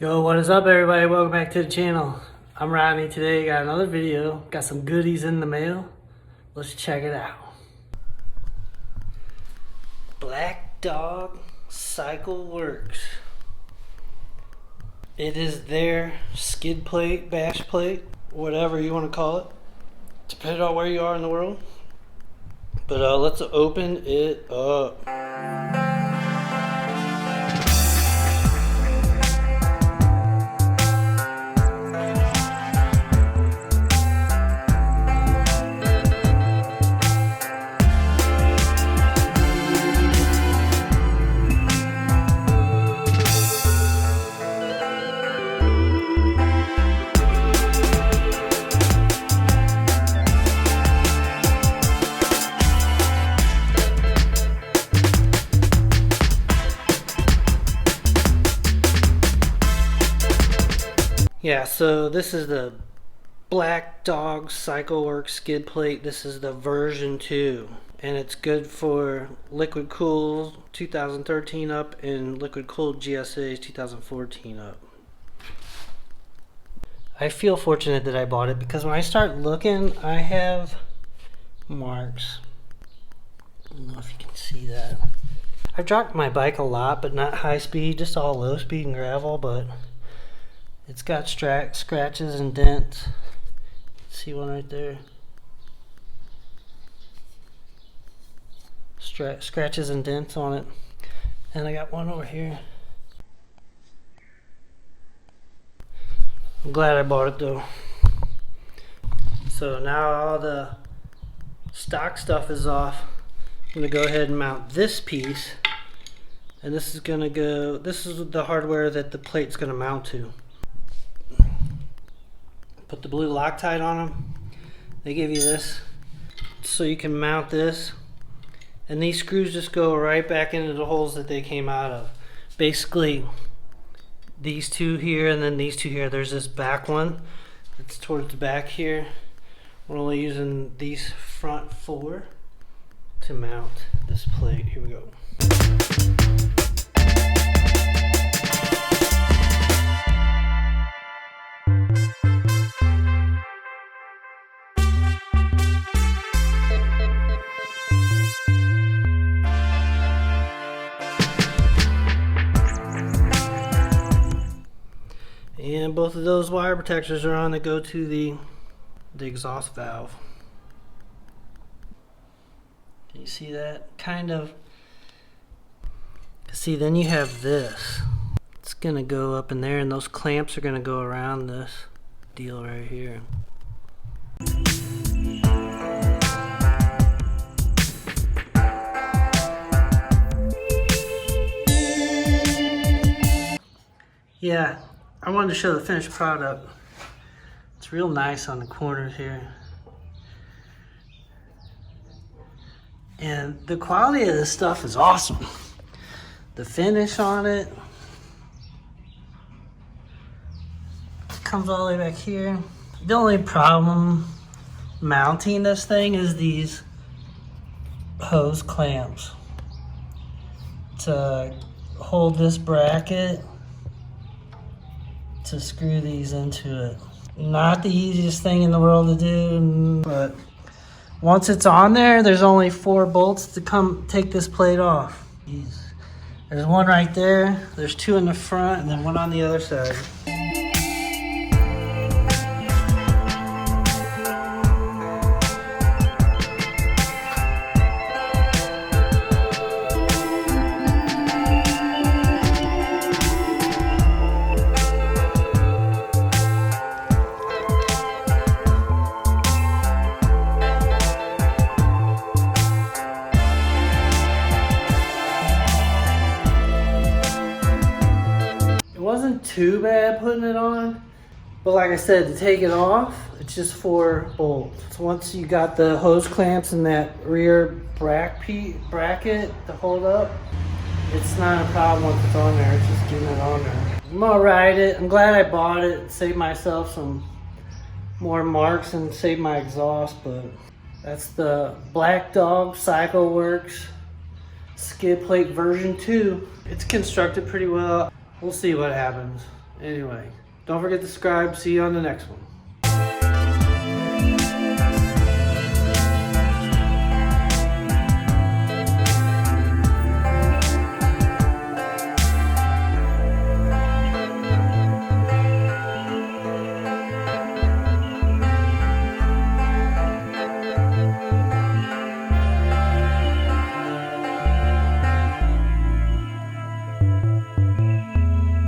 Yo, what is up everybody? Welcome back to the channel. I'm Rodney. Today got another video. Got some goodies in the mail. Let's check it out. Black Dog Cycle Works. It is their skid plate, bash plate, whatever you want to call it, depending on where you are in the world. But let's open it up. Yeah, so this is the Black Dog Cycle Works skid plate. This is the version 2, and it's good for liquid cooled 2013 up and liquid cooled GSAs 2014 up. I feel fortunate that I bought it because when I start looking, I have marks. I don't know if you can see that. I've dropped my bike a lot, but not high speed, just all low speed and gravel, but it's got scratches and dents. See one right there? Scratches and dents on it. And I got one over here. I'm glad I bought it though. So now all the stock stuff is off. I'm gonna go ahead and mount this piece. And this is the hardware that the plate's gonna mount to. Put the blue Loctite on them. They give you this so you can mount this, and these screws just go right back into the holes that they came out of. Basically these two here and then these two here. There's this back one that's towards the back here. We're only using these front 4 to mount this plate. Here we go. And both of those wire protectors are on that go to the exhaust valve. Can you see that? Kind of. See, then you have this. It's gonna go up in there, and those clamps are gonna go around this deal right here. Yeah, I wanted to show the finished product. It's real nice on the corners here. And the quality of this stuff is awesome. The finish on it comes all the way back here. The only problem mounting this thing is these hose clamps to hold this bracket to screw these into it. Not the easiest thing in the world to do, but once it's on there, there's only 4 bolts to come take this plate off. There's one right there, there's 2 in the front, and then one on the other side. Wasn't too bad putting it on, but like I said, to take it off, it's just 4 bolts. So once you got the hose clamps and that rear bracket to hold up, it's not a problem once it's on there. It's just getting it on there. I'm gonna ride it. I'm glad I bought it. Saved myself some more marks and saved my exhaust, but that's the Black Dog Cycle Works skid plate version 2. It's constructed pretty well. We'll see what happens. Anyway, don't forget to subscribe. See you on the next one.